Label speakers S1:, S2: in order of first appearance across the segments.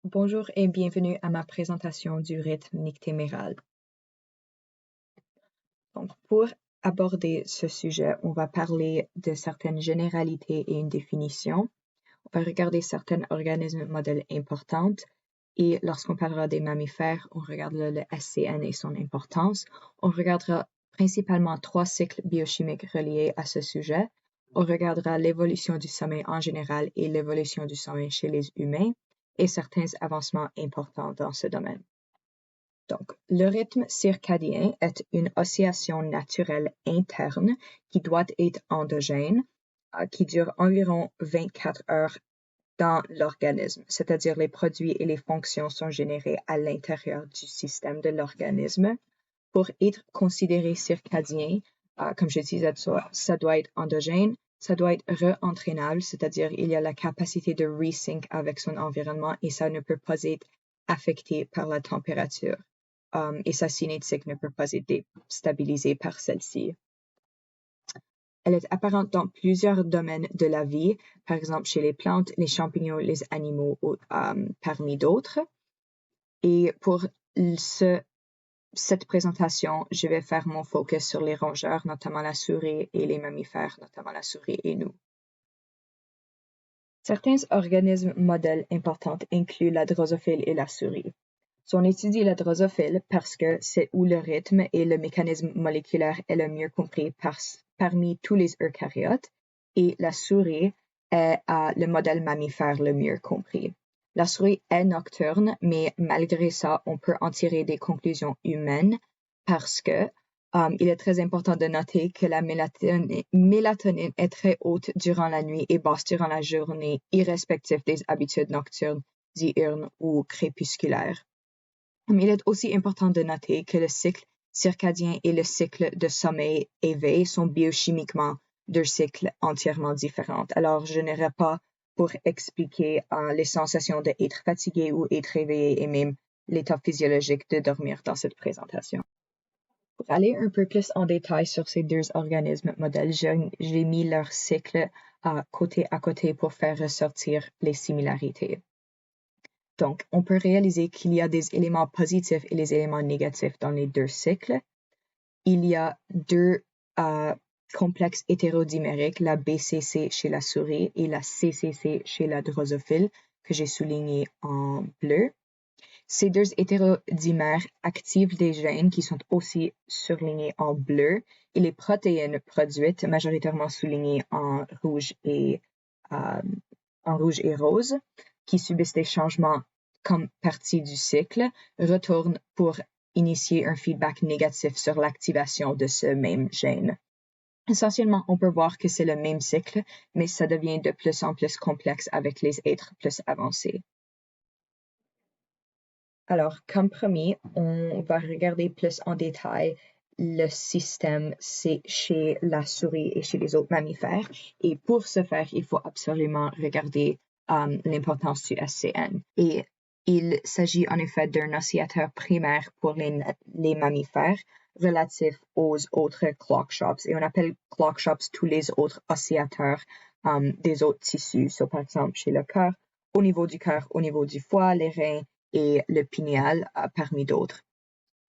S1: Bonjour et bienvenue à ma présentation du rythme nictéméral. Donc, pour aborder ce sujet, on va parler de certaines généralités et une définition. On va regarder certains organismes modèles importants et lorsqu'on parlera des mammifères, on regardera le SCN et son importance. On regardera principalement 3 cycles biochimiques reliés à ce sujet. On regardera l'évolution du sommeil en général et l'évolution du sommeil chez les humains et certains avancements importants dans ce domaine. Donc, le rythme circadien est une oscillation naturelle interne qui doit être endogène, qui dure environ 24 heures dans l'organisme, c'est-à-dire les produits et les fonctions sont générés à l'intérieur du système de l'organisme. Pour être considéré circadien, comme je disais, ça doit être endogène, ça doit être re-entraînable, c'est-à-dire il y a la capacité de resync avec son environnement et ça ne peut pas être affecté par la température. Et sa cinétique ne peut pas être déstabilisée par celle-ci. Elle est apparente dans plusieurs domaines de la vie, par exemple chez les plantes, les champignons, les animaux, parmi d'autres. Et pour cette présentation, je vais faire mon focus sur les rongeurs, notamment la souris, et les mammifères, notamment la souris et nous. Certains organismes modèles importants incluent la drosophile et la souris. On étudie la drosophile parce que c'est où le rythme et le mécanisme moléculaire est le mieux compris parmi tous les eucaryotes, et la souris est le modèle mammifère le mieux compris. La souris est nocturne, mais malgré ça, on peut en tirer des conclusions humaines parce que il est très important de noter que la mélatonine est très haute durant la nuit et basse durant la journée, irrespectif des habitudes nocturnes, diurnes ou crépusculaires. Mais il est aussi important de noter que le cycle circadien et le cycle de sommeil-éveil sont biochimiquement 2 cycles entièrement différents. Alors, je n'irai pas pour expliquer les sensations d'être fatigué ou être réveillé et même l'état physiologique de dormir dans cette présentation. Pour aller un peu plus en détail sur ces 2 organismes modèles, j'ai mis leur cycle côté à côté pour faire ressortir les similarités. Donc, on peut réaliser qu'il y a des éléments positifs et les éléments négatifs dans les 2 cycles. Il y a 2 complexes hétérodimériques, la BCC chez la souris et la CCC chez la drosophile, que j'ai souligné en bleu. Ces 2 hétérodimères activent des gènes qui sont aussi surlignés en bleu et les protéines produites, majoritairement soulignées en rouge et rose, qui subissent des changements comme partie du cycle, retournent pour initier un feedback négatif sur l'activation de ce même gène. Essentiellement, on peut voir que c'est le même cycle, mais ça devient de plus en plus complexe avec les êtres plus avancés. Alors, comme promis, on va regarder plus en détail le système chez la souris et chez les autres mammifères. Et pour ce faire, il faut absolument regarder l'importance du SCN. Et il s'agit en effet d'un oscillateur primaire pour les mammifères relatif aux autres clock shops. Et on appelle clock shops tous les autres oscillateurs des autres tissus. So, par exemple, chez le cœur, au niveau du cœur, au niveau du foie, les reins et le pinéal, parmi d'autres.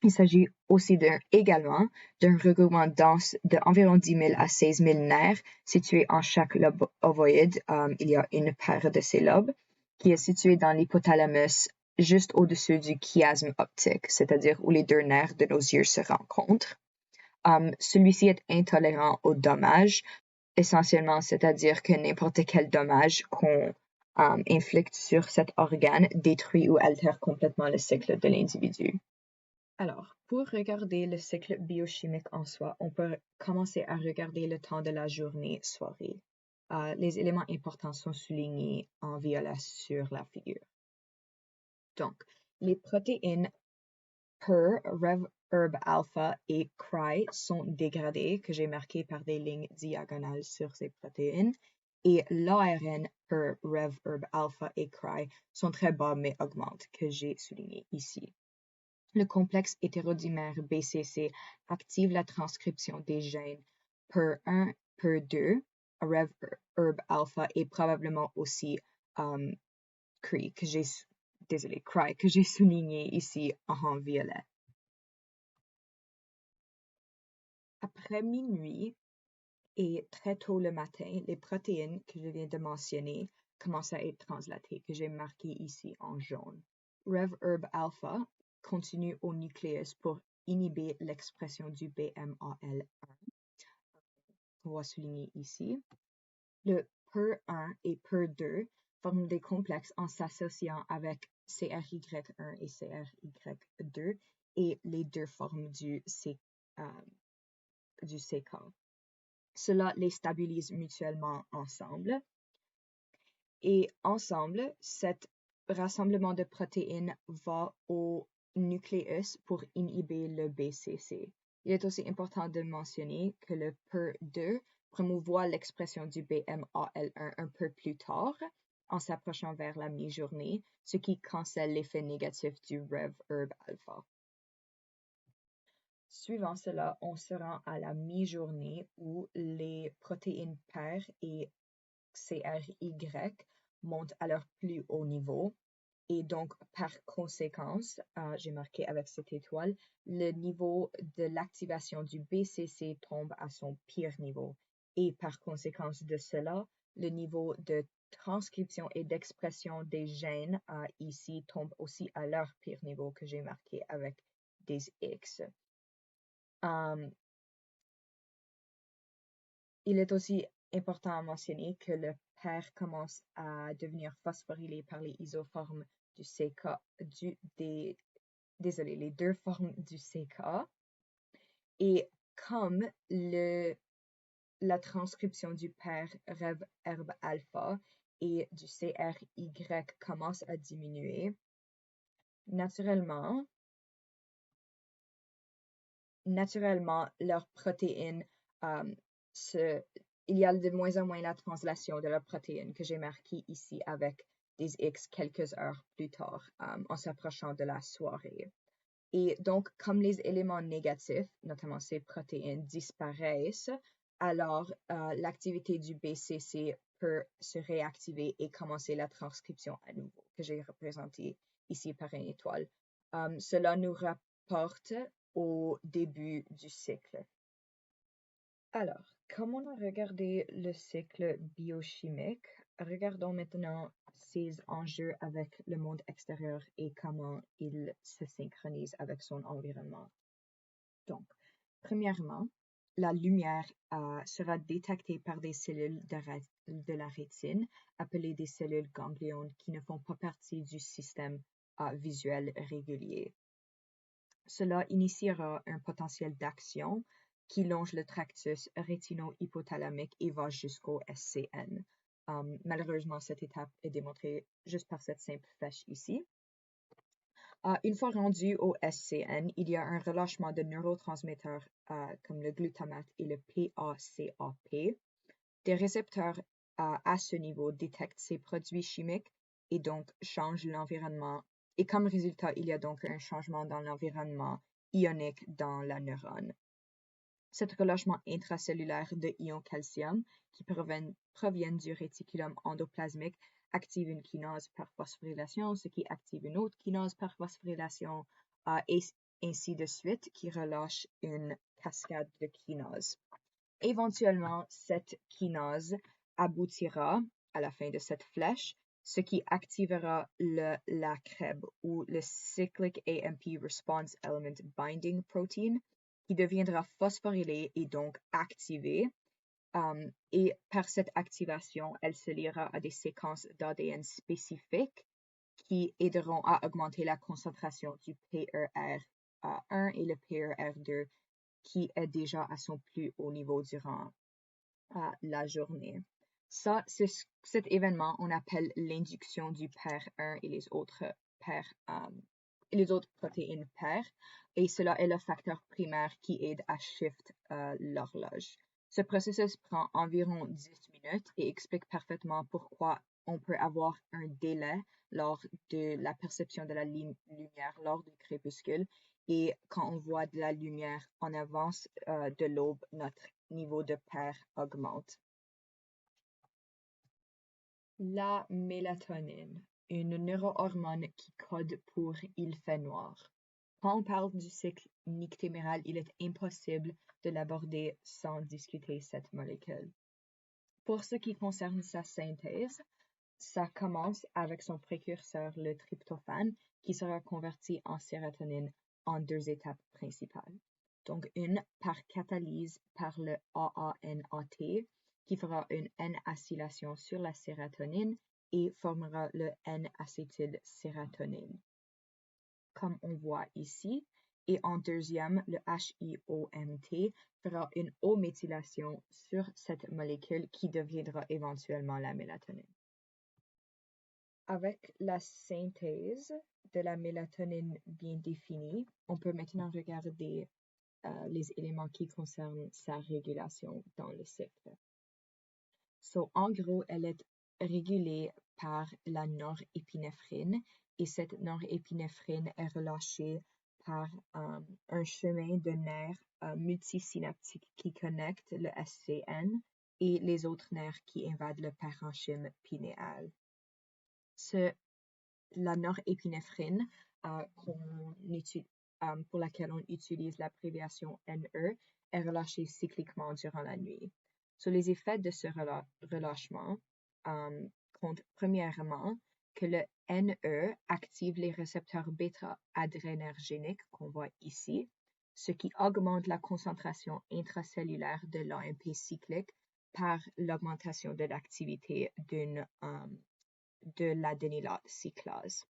S1: Il s'agit aussi également d'un regroupement dense d'environ 10 000 à 16 000 nerfs situés en chaque lobe ovoïde. Il y a une paire de ces lobes qui est située dans l'hypothalamus juste au-dessus du chiasme optique, c'est-à-dire où les 2 nerfs de nos yeux se rencontrent. Celui-ci est intolérant aux dommages, essentiellement, c'est-à-dire que n'importe quel dommage qu'on inflicte sur cet organe détruit ou altère complètement le cycle de l'individu. Alors, pour regarder le cycle biochimique en soi, on peut commencer à regarder le temps de la journée-soirée. Les éléments importants sont soulignés en violet sur la figure. Donc, les protéines PER, RevERB alpha et CRY sont dégradées, que j'ai marquées par des lignes diagonales sur ces protéines, et l'ARN PER, RevERB alpha et CRY sont très bas mais augmentent, que j'ai souligné ici. Le complexe hétérodimère BCC active la transcription des gènes PER1, PER2, RevERB alpha et probablement aussi CRY, que j'ai cry, que j'ai souligné ici en violet. Après minuit et très tôt le matin, les protéines que je viens de mentionner commencent à être translatées, que j'ai marqué ici en jaune. RevHerb alpha continue au nucléus pour inhiber l'expression du BMAL1, qu'on va souligner ici. Le PER1 et PER2 forment des complexes en s'associant avec CRY1 et CRY2 et les deux formes du CK. Cela les stabilise mutuellement ensemble. Et ensemble, cet rassemblement de protéines va au nucléus pour inhiber le BCC. Il est aussi important de mentionner que le PER2 promouvoit l'expression du BMAL1 un peu plus tard, en s'approchant vers la mi-journée, ce qui cancelle l'effet négatif du RevHerb alpha. Suivant cela, on se rend à la mi-journée où les protéines PER et CRY montent à leur plus haut niveau. Et donc, par conséquence, j'ai marqué avec cette étoile, le niveau de l'activation du BCC tombe à son pire niveau. Et par conséquence de cela, le niveau de transcription et d'expression des gènes ici tombe aussi à leur pire niveau que j'ai marqué avec des X. Il est aussi important à mentionner que le PER commence à devenir phosphorylé par les isoformes du CK, les deux formes du CK. Et comme la transcription du PER RevHerb alpha et du CRY commence à diminuer, naturellement, leurs protéines il y a de moins en moins la translation de la protéine que j'ai marqué ici avec des X quelques heures plus tard, en s'approchant de la soirée. Et donc, comme les éléments négatifs, notamment ces protéines, disparaissent, alors l'activité du BCC peut se réactiver et commencer la transcription à nouveau, que j'ai représenté ici par une étoile. Cela nous rapporte au début du cycle. Alors, comme on a regardé le cycle biochimique, regardons maintenant ses enjeux avec le monde extérieur et comment il se synchronise avec son environnement. Donc, premièrement, la lumière sera détectée par des cellules de la rétine, appelées des cellules gangliones, qui ne font pas partie du système visuel régulier. Cela initiera un potentiel d'action qui longe le tractus rétino-hypothalamique et va jusqu'au SCN. Malheureusement, cette étape est démontrée juste par cette simple flèche ici. Une fois rendu au SCN, il y a un relâchement de neurotransmetteurs comme le glutamate et le PACAP. Des récepteurs à ce niveau détectent ces produits chimiques et donc changent l'environnement. Et comme résultat, il y a donc un changement dans l'environnement ionique dans la neurone. Cet relâchement intracellulaire de ions calcium qui proviennent du réticulum endoplasmique active une kinase par phosphorylation, ce qui active une autre kinase par phosphorylation, et ainsi de suite, qui relâche une cascade de kinases. Éventuellement, cette kinase aboutira à la fin de cette flèche, ce qui activera la CREB ou le Cyclic AMP Response Element Binding Protein, qui deviendra phosphorylé et donc activé. Et par cette activation, elle se liera à des séquences d'ADN spécifiques qui aideront à augmenter la concentration du PER1 et le PER2 qui est déjà à son plus haut niveau durant la journée. Ça, c'est cet événement, on appelle l'induction du PER1 et les autres protéines PER, et cela est le facteur primaire qui aide à shift l'horloge. Ce processus prend environ 10 minutes et explique parfaitement pourquoi on peut avoir un délai lors de la perception de la lumière lors du crépuscule, et quand on voit de la lumière en avance de l'aube, notre niveau de PER augmente. La mélatonine. une neurohormone qui code pour « il fait noir ». Quand on parle du cycle nictéméral, il est impossible de l'aborder sans discuter cette molécule. Pour ce qui concerne sa synthèse, ça commence avec son précurseur, le tryptophane, qui sera converti en sérotonine en deux étapes principales. Donc, une par catalyse par le AANAT, qui fera une N-acylation sur la sérotonine et formera le N-acétylsérotonine, comme on voit ici. Et en deuxième, le HIOMT fera une O-méthylation sur cette molécule qui deviendra éventuellement la mélatonine. Avec la synthèse de la mélatonine bien définie, on peut maintenant regarder les éléments qui concernent sa régulation dans le cycle. En gros, elle est régulée par la norépinéphrine et cette norépinéphrine est relâchée par un chemin de nerfs multisynaptique qui connecte le SCN et les autres nerfs qui invadent le parenchyme pinéal. La norépinéphrine pour laquelle on utilise l'abréviation NE est relâchée cycliquement durant la nuit. Les effets de ce relâchement comptent premièrement que le NE active les récepteurs bêta-adrénergéniques qu'on voit ici, ce qui augmente la concentration intracellulaire de l'AMP cyclique par l'augmentation de l'activité de l'adénylate cyclase.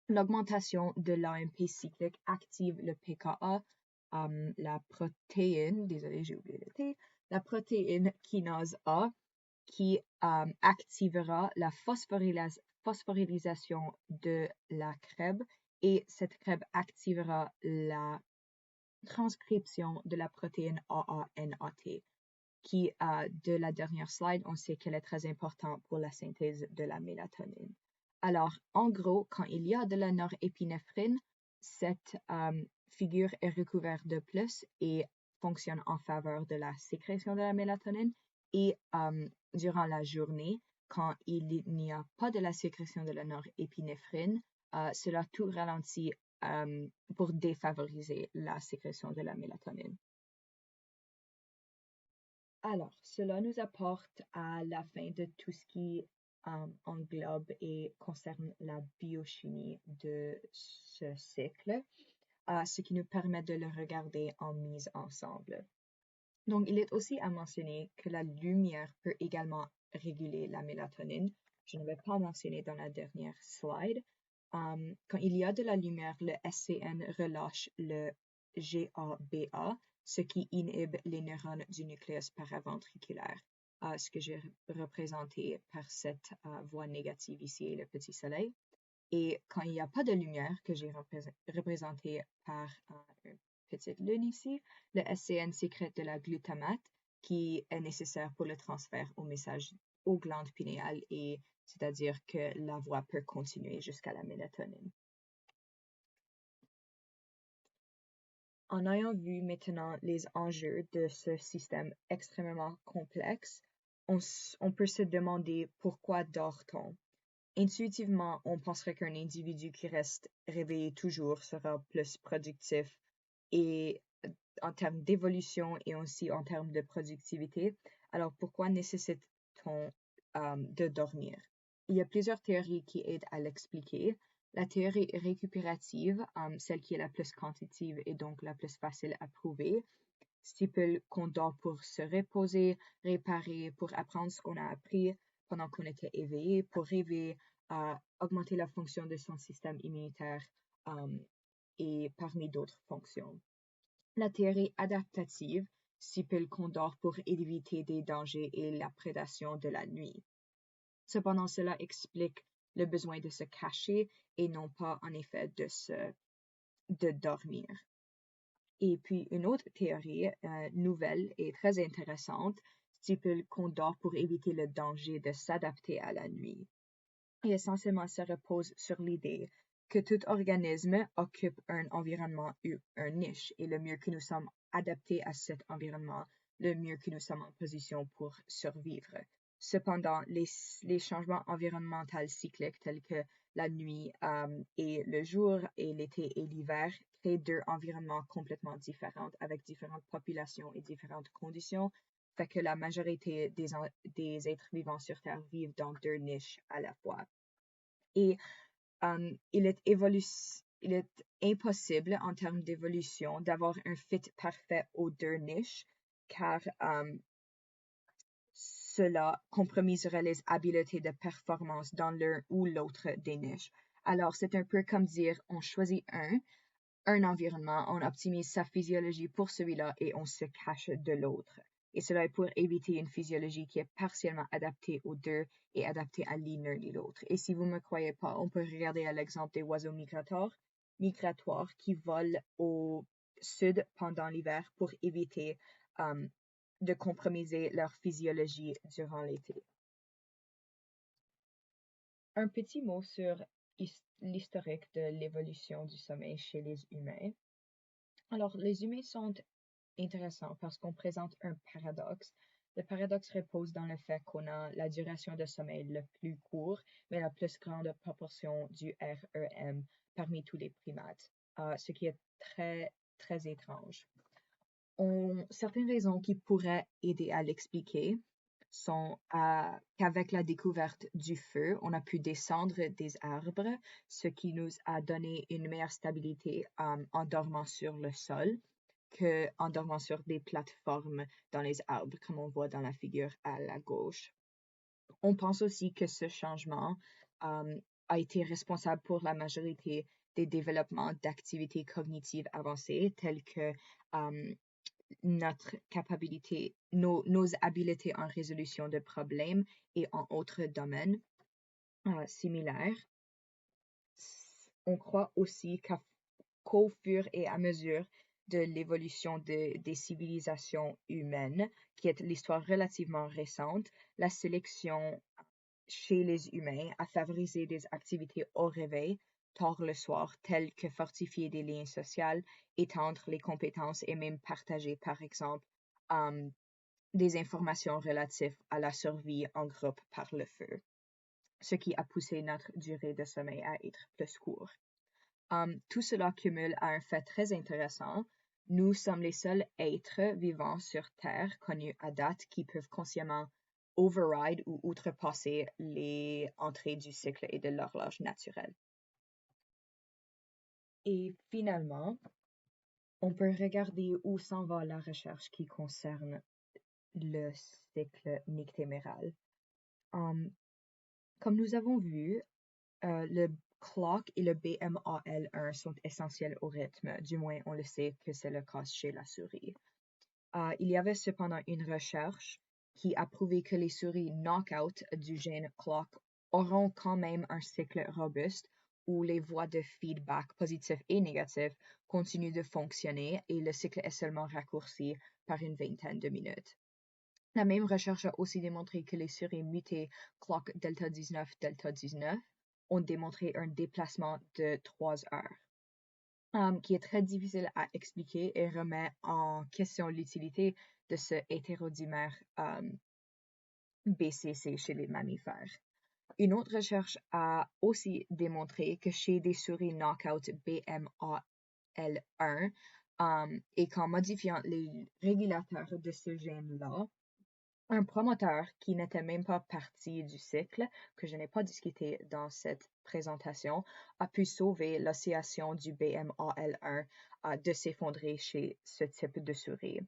S1: L'augmentation de l'AMP cyclique active le PKA, la protéine, désolé j'ai oublié le T, la protéine kinase A qui activera la phosphorylisation de la CREB et cette CREB activera la transcription de la protéine AANAT qui, de la dernière slide, on sait qu'elle est très importante pour la synthèse de la mélatonine. Alors, en gros, quand il y a de la norépinéphrine, cette figure est recouverte de plus et fonctionne en faveur de la sécrétion de la mélatonine. Et durant la journée, quand il n'y a pas de la sécrétion de la norépinéphrine, cela tout ralentit pour défavoriser la sécrétion de la mélatonine. Alors, cela nous apporte à la fin de tout ce qui englobe et concerne la biochimie de ce cycle, ce qui nous permet de le regarder en mise ensemble. Donc, il est aussi à mentionner que la lumière peut également réguler la mélatonine. Je ne vais pas mentionner dans la dernière slide. Quand il y a de la lumière, le SCN relâche le GABA, ce qui inhibe les neurones du nucléus paraventriculaire, ce que j'ai représenté par cette voie négative ici, le petit soleil. Et quand il n'y a pas de lumière, que j'ai représenté par une petite lune ici, le SCN sécrète de la glutamate qui est nécessaire pour le transfert au message aux glandes pinéales, et c'est-à-dire que la voie peut continuer jusqu'à la mélatonine. En ayant vu maintenant les enjeux de ce système extrêmement complexe, on peut se demander pourquoi dort-on? Intuitivement, on penserait qu'un individu qui reste réveillé toujours sera plus productif et en termes d'évolution et aussi en termes de productivité. Alors pourquoi nécessite-t-on de dormir? Il y a plusieurs théories qui aident à l'expliquer. La théorie récupérative, celle qui est la plus quantitative et donc la plus facile à prouver, stipule qu'on dort pour se reposer, réparer, pour apprendre ce qu'on a appris pendant qu'on était éveillé, pour rêver, augmenter la fonction de son système immunitaire et parmi d'autres fonctions. La théorie adaptative stipule qu'on dort pour éviter des dangers et la prédation de la nuit. Cependant, cela explique le besoin de se cacher et non pas en effet de dormir. Et puis une autre théorie nouvelle et très intéressante stipule qu'on dort pour éviter le danger de s'adapter à la nuit. Et essentiellement, ça repose sur l'idée que tout organisme occupe un environnement ou une niche, et le mieux que nous sommes adaptés à cet environnement, le mieux que nous sommes en position pour survivre. Cependant, les changements environnementaux cycliques tels que la nuit et le jour, et l'été et l'hiver, créent deux environnements complètement différents, avec différentes populations et différentes conditions, fait que la majorité des êtres vivants sur Terre vivent dans deux niches à la fois. Et il est impossible en termes d'évolution d'avoir un fit parfait aux deux niches, car cela compromiserait les habiletés de performance dans l'un ou l'autre des niches. Alors, c'est un peu comme dire, on choisit un environnement, on optimise sa physiologie pour celui-là et on se cache de l'autre. Et cela est pour éviter une physiologie qui est partiellement adaptée aux deux et adaptée à l'un ni l'autre. Et si vous ne me croyez pas, on peut regarder à l'exemple des oiseaux migratoires qui volent au sud pendant l'hiver pour éviter de compromiser leur physiologie durant l'été. Un petit mot sur l'historique de l'évolution du sommeil chez les humains. Alors, les humains sont intéressants parce qu'on présente un paradoxe. Le paradoxe repose dans le fait qu'on a la duration de sommeil le plus court, mais la plus grande proportion du REM parmi tous les primates, ce qui est très, très étrange. Certaines raisons qui pourraient aider à l'expliquer sont qu'avec la découverte du feu, on a pu descendre des arbres, ce qui nous a donné une meilleure stabilité en dormant sur le sol qu'en dormant sur des plateformes dans les arbres, comme on voit dans la figure à la gauche. On pense aussi que ce changement a été responsable pour la majorité des développements d'activités cognitives avancées, telles que notre capacité, nos habiletés en résolution de problèmes et en autres domaines similaires. On croit aussi qu'au fur et à mesure de l'évolution des civilisations humaines, qui est l'histoire relativement récente, la sélection chez les humains a favorisé des activités au réveil, tard le soir, telles que fortifier des liens sociaux, étendre les compétences et même partager, par exemple, des informations relatives à la survie en groupe par le feu, ce qui a poussé notre durée de sommeil à être plus courte. Tout cela cumule à un fait très intéressant. Nous sommes les seuls êtres vivants sur Terre connus à date qui peuvent consciemment override ou outrepasser les entrées du cycle et de l'horloge naturelle. Et finalement, on peut regarder où s'en va la recherche qui concerne le cycle nictéméral. Comme nous avons vu, le clock et le BMAL1 sont essentiels au rythme, du moins on le sait que c'est le cas chez la souris. Il y avait cependant une recherche qui a prouvé que les souris knockout du gène clock auront quand même un cycle robuste où les voies de feedback positif et négatif continuent de fonctionner et le cycle est seulement raccourci par une vingtaine de minutes. La même recherche a aussi démontré que les souris mutées clock delta 19 ont démontré un déplacement de 3 heures, qui est très difficile à expliquer et remet en question l'utilité de ce hétérodimère BCC chez les mammifères. Une autre recherche a aussi démontré que chez des souris knockout BMAL1 et qu'en modifiant les régulateurs de ce gène-là, un promoteur qui n'était même pas partie du cycle, que je n'ai pas discuté dans cette présentation, a pu sauver l'oscillation du BMAL1 de s'effondrer chez ce type de souris.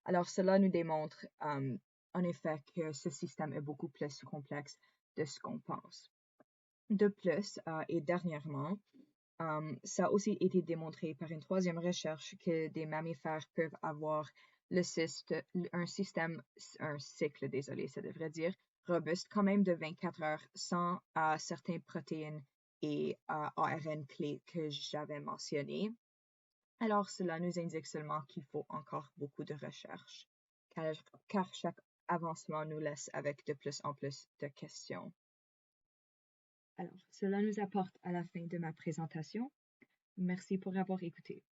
S1: Alors cela nous démontre en effet que ce système est beaucoup plus complexe de ce qu'on pense. De plus, et dernièrement, ça a aussi été démontré par une troisième recherche que des mammifères peuvent avoir un cycle, ça devrait dire, robuste quand même de 24 heures sans certaines protéines et ARN clés que j'avais mentionnées. Alors, cela nous indique seulement qu'il faut encore beaucoup de recherche, car chaque avancement nous laisse avec de plus en plus de questions. Alors, cela nous apporte à la fin de ma présentation. Merci pour avoir écouté.